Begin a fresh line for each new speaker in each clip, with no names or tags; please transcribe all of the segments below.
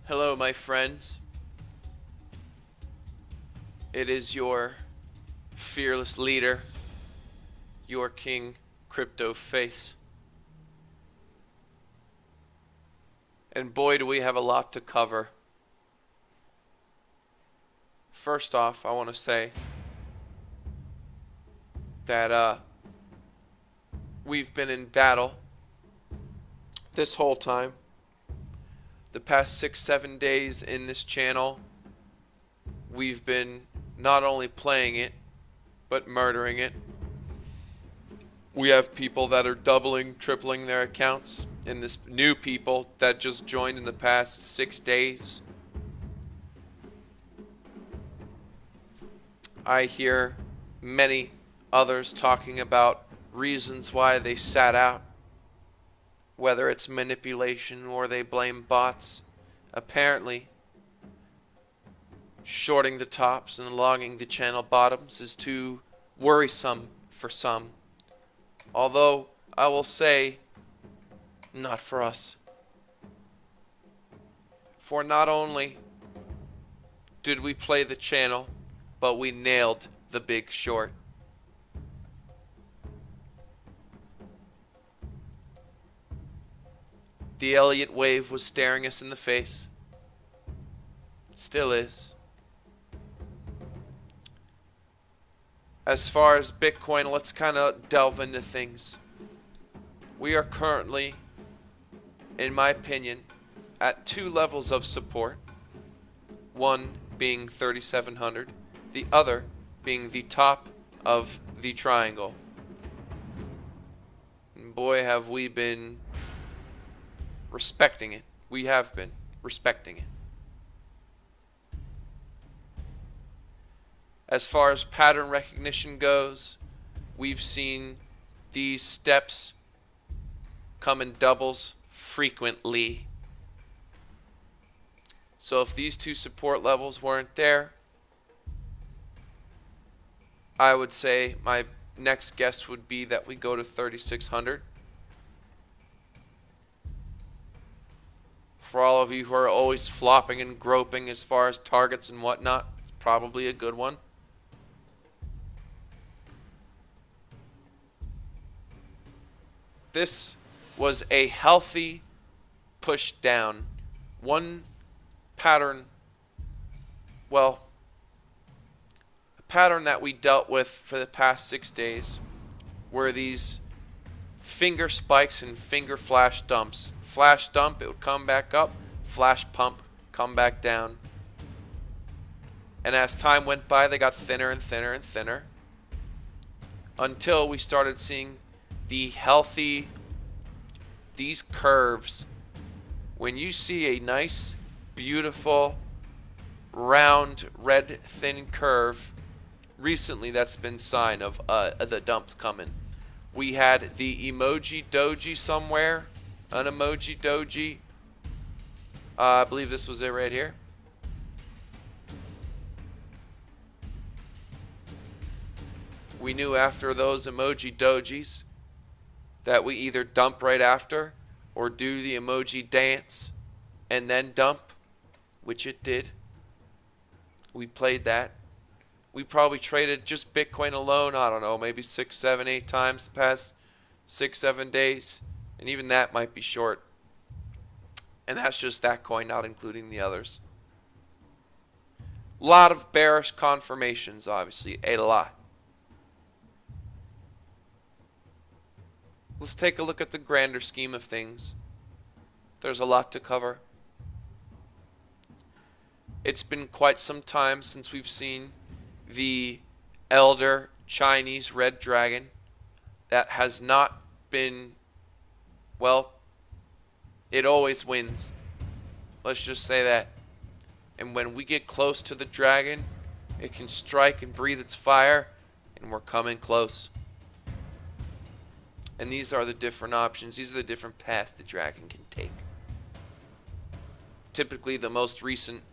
Hello, my friends. It is your fearless leader, your king, CryptoFace. And boy, do we have a lot to cover. First off, I want to say that we've been in battle this whole time. The past 6-7 days in this channel, we've been not only playing it, but murdering it. We have people that are doubling, tripling their accounts, and this new people that just joined in the past 6 days. I hear many others talking about reasons why they sat out, whether it's manipulation or they blame bots. Apparently, shorting the tops and longing the channel bottoms is too worrisome for some. Although, I will say, not for us. For not only did we play the channel, but we nailed the big short. The Elliott wave was staring us in the face. Still is. As far as Bitcoin, let's kind of delve into things. We are currently, in my opinion, at 2 levels of support. One being 3,700, the other being the top of the triangle. And boy, have we been respecting it. We have been respecting it. As far as pattern recognition goes, we've seen these steps come in doubles frequently. So if these 2 support levels weren't there, I would say my next guess would be that we go to 3,600. For all of you who are always flopping and groping as far as targets and whatnot, it's probably a good one. This was a healthy push down. One pattern, well, a pattern that we dealt with for the past 6 days were these finger spikes and finger flash dumps. Flash dump, it would come back up. Flash pump, come back down. And as time went by, they got thinner and thinner and thinner, until we started seeing the healthy, these curves. When you see a nice, beautiful, round, red, thin curve, recently that's been sign of the dumps coming. We had the emoji doji somewhere. An emoji doji. I believe this was it right here. We knew after those emoji dojis that we either dump right after or do the emoji dance and then dump, which it did. We played that. We probably traded just Bitcoin alone, I don't know, maybe 6, 7, 8 times the past 6, 7 days. And even that might be short. And that's just that coin, not including the others. A lot of bearish confirmations, obviously. A lot. Let's take a look at the grander scheme of things. There's a lot to cover. It's been quite some time since we've seen the elder Chinese red dragon that has not been, well, it always wins. Let's just say that. And when we get close to the dragon, it can strike and breathe its fire, and we're coming close. And these are the different options. These are the different paths the dragon can take. Typically, the most recent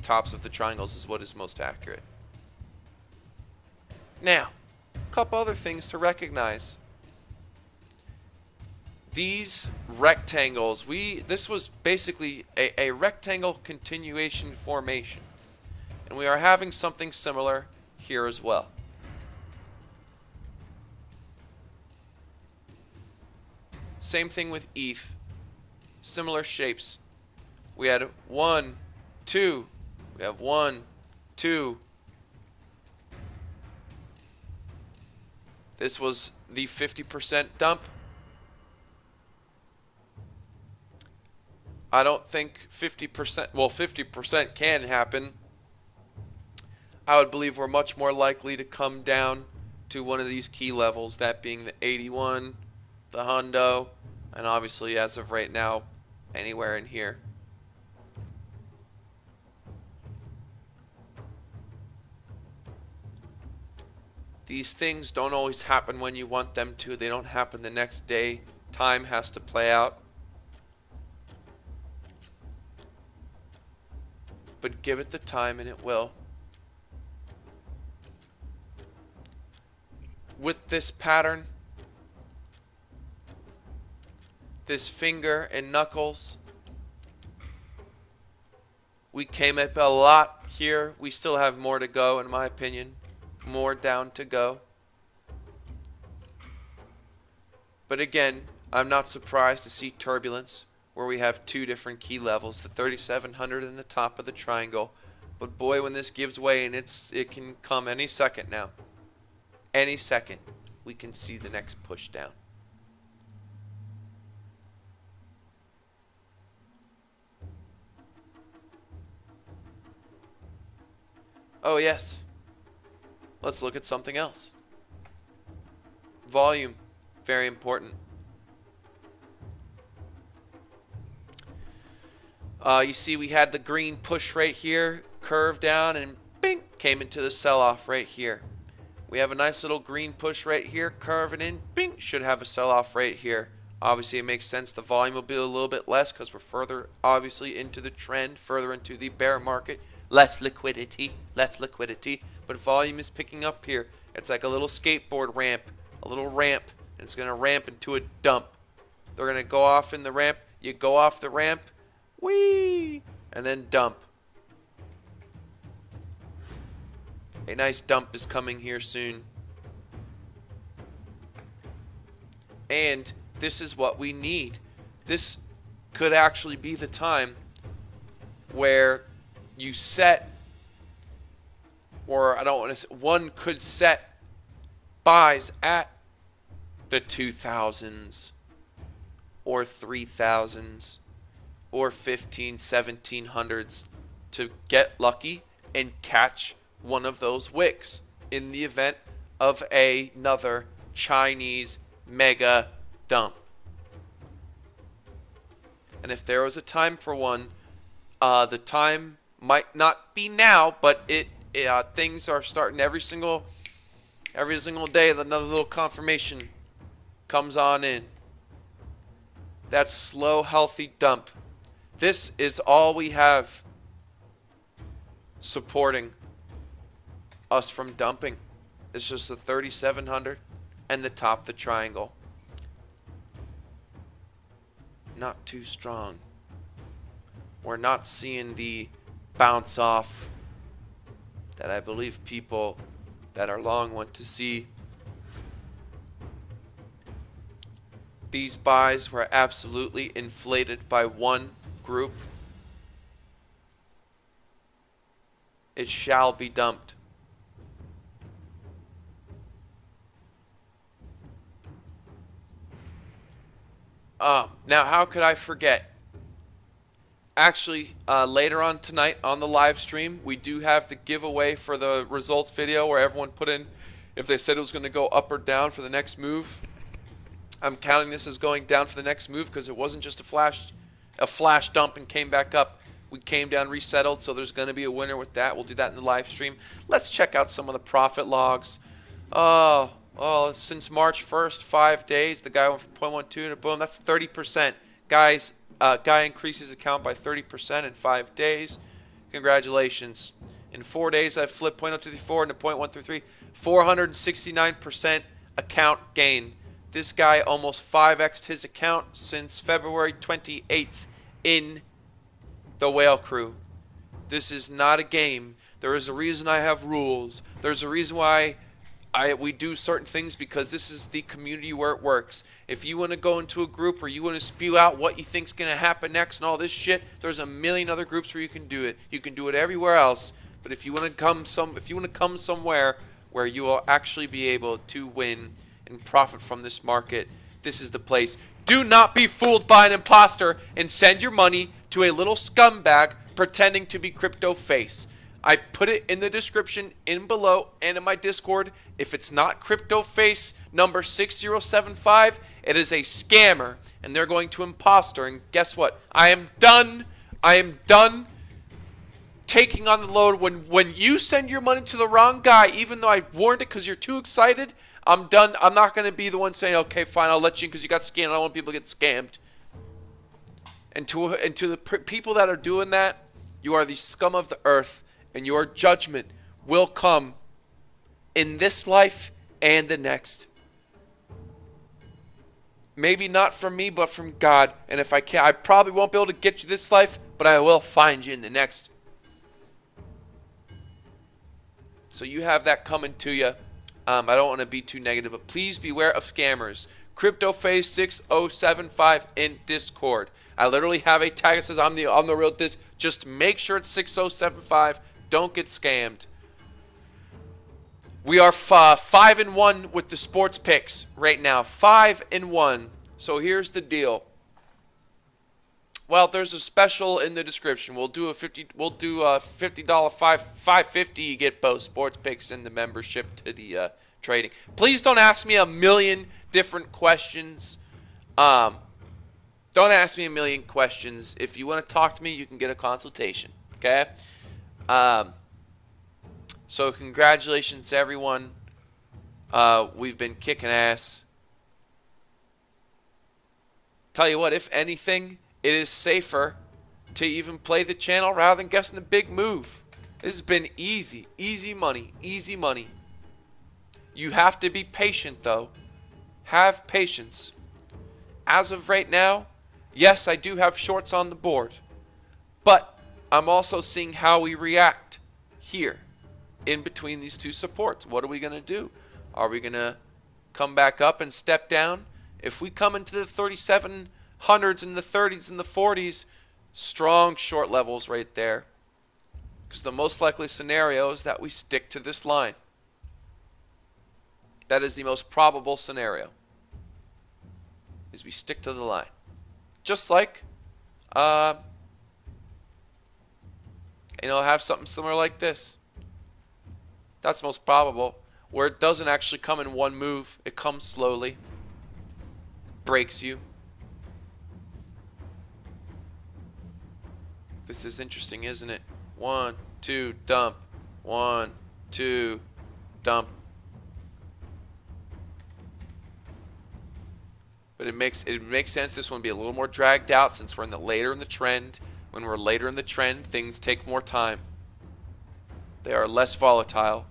tops of the triangles is what is most accurate. Now, a couple other things to recognize. these rectangles, this was basically a rectangle continuation formation. And we are having something similar here as well. Same thing with ETH. Similar shapes. We had 1, 2. We have 1, 2. This was the 50% dump. I don't think 50%, well, 50% can happen. I would believe we're much more likely to come down to one of these key levels, that being the 81, the hundo, and obviously as of right now, anywhere in here. These things don't always happen when you want them to. They don't happen the next day. Time has to play out. But give it the time and it will. With this pattern, this finger and knuckles, we came up a lot here. We still have more to go, in my opinion. More down to go. But again, I'm not surprised to see turbulence where we have two different key levels, the 3700 and the top of the triangle. But boy, when this gives way, and it can come any second now. Any second, we can see the next push down. Oh yes. Let's look at something else. Volume, very important. You see we had the green push right here, curve down, and bing, came into the sell-off right here. We have a nice little green push right here, curving in, bing, should have a sell-off right here. Obviously it makes sense, the volume will be a little bit less because we're further obviously into the trend, further into the bear market. Less liquidity, but volume is picking up here. It's like a little skateboard ramp, a little ramp, and it's going to ramp into a dump. They're going to go off in the ramp, you go off the ramp, whee, and then dump. A nice dump is coming here soon. And this is what we need. This could actually be the time where you set, or I don't want to say, one could set buys at the 2000s or 3000s or 1700s to get lucky and catch one of those wicks in the event of another Chinese mega dump. And if there was a time for one, the time might not be now, but things are starting every single day. Another little confirmation comes on in. That slow, healthy dump. This is all we have supporting us from dumping. It's just the 3700 and the top of the triangle. Not too strong. We're not seeing the bounce off that I believe people that are long want to see. These buys were absolutely inflated by one group. It shall be dumped. Now, how could I forget? Actually, later on tonight on the live stream, we do have the giveaway for the results video where everyone put in if they said it was going to go up or down for the next move. I'm counting this as going down for the next move because it wasn't just a flash dump and came back up. We came down, resettled, so there's going to be a winner with that. We'll do that in the live stream. Let's check out some of the profit logs. Oh, since March 1st, 5 days, the guy went from 0.12 to boom. That's 30%. Guys, guy increases his account by 30% in 5 days. Congratulations. In 4 days, I flipped 0.0234 into 0.133. 469% account gain. This guy almost 5x'd his account since February 28th in the Whale Crew. This is not a game. There is a reason I have rules. There's a reason why we do certain things, because this is the community where it works. If you want to go into a group or you want to spew out what you think's going to happen next and all this shit, there's a million other groups where you can do it. You can do it everywhere else. But if you want to come somewhere where you will actually be able to win and profit from this market, this is the place. Do not be fooled by an imposter and send your money to a little scumbag pretending to be CryptoFace. I put it in the description in below and in my Discord. If it's not CryptoFace number 6075, it is a scammer and they're going to imposter. And guess what? I am done. I am done taking on the load. When you send your money to the wrong guy, even though I warned it because you're too excited, I'm done. I'm not going to be the one saying, okay, fine, I'll let you in because you got scammed. I don't want people to get scammed. And to the people that are doing that, you are the scum of the earth, and your judgment will come in this life and the next. Maybe not from me, but from God. And if I can't, I probably won't be able to get you this life, but I will find you in the next. So you have that coming to you. I don't want to be too negative, but please beware of scammers. CryptoFace 6075 in Discord. I literally have a tag that says I'm the real disc. Just make sure it's 6075. Don't get scammed. We are 5-1 with the sports picks right now. 5-1. So here's the deal. Well, there's a special in the description. We'll do a $50 $550. You get both sports picks and the membership to the trading. Please don't ask me a million different questions. Don't ask me a million questions. If you want to talk to me, you can get a consultation. Okay? So congratulations to everyone. We've been kicking ass. Tell you what, if anything, it is safer to even play the channel rather than guessing the big move. This has been easy. Easy money. Easy money. You have to be patient, though. Have patience. As of right now, yes, I do have shorts on the board. But I'm also seeing how we react here in between these two supports. What are we going to do? Are we going to come back up and step down? If we come into the 3700s and the 30s and the 40s, strong short levels right there. Because the most likely scenario is that we stick to this line. That is the most probable scenario, is we stick to the line. Just like, have something similar like this. That's most probable, where it doesn't actually come in one move. It comes slowly, breaks you. This is interesting, isn't it? 1, 2, dump. 1, 2, dump. But it makes sense this one be a little more dragged out since we're later in the trend. When we're later in the trend, things take more time. They are less volatile.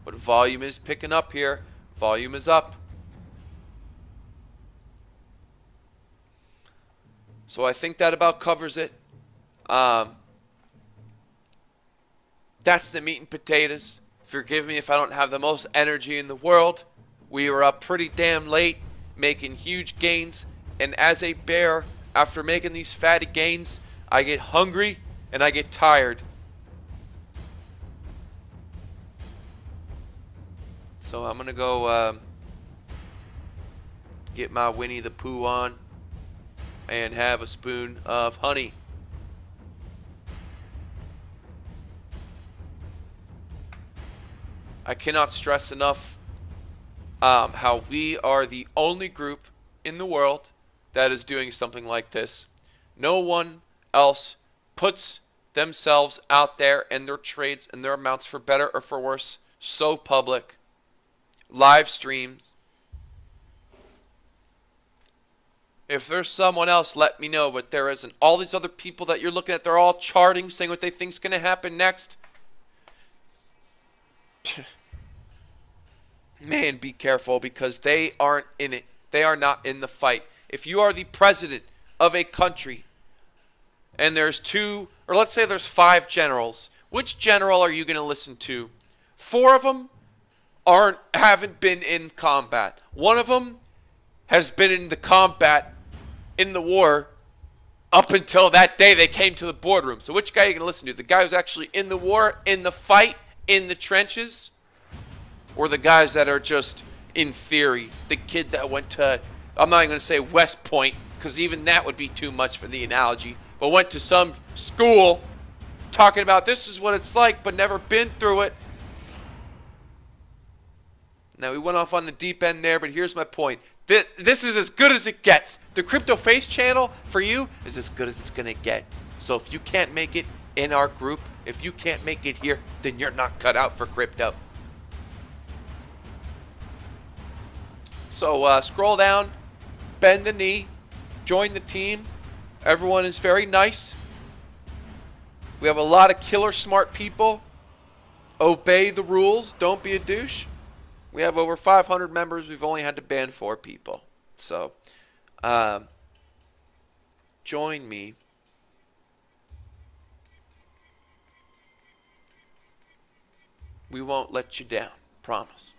But volume is picking up here. Volume is up. So I think that about covers it. That's the meat and potatoes. Forgive me if I don't have the most energy in the world. We were up pretty damn late, making huge gains, and as a bear, after making these fatty gains, I get hungry and I get tired. So I'm gonna go get my Winnie the Pooh on and have a spoon of honey. I cannot stress enough how we are the only group in the world that is doing something like this. No one else puts themselves out there and their trades and their amounts, for better or for worse, so public. Live streams. If there's someone else, let me know, but there isn't. All these other people that you're looking at, they're all charting, saying what they think's going to happen next. Man, be careful, because they aren't in it. They are not in the fight. If you are the president of a country and there's 2, or let's say there's 5 generals, which general are you going to listen to? 4 of them haven't been in combat. 1 of them has been in the combat in the war up until that day they came to the boardroom. So which guy are you going to listen to? The guy who's actually in the war, in the fight, in the trenches? Or the guys that are just in theory? The kid that went to, I'm not even going to say West Point, because even that would be too much for the analogy, but went to some school talking about this is what it's like, but never been through it. Now, we went off on the deep end there, but here's my point. This is as good as it gets. The CryptoFace channel for you is as good as it's going to get. So if you can't make it in our group, if you can't make it here, then you're not cut out for crypto. So scroll down, bend the knee, join the team. Everyone is very nice. We have a lot of killer smart people. Obey the rules. Don't be a douche. We have over 500 members. We've only had to ban 4 people. So, join me. We won't let you down. Promise.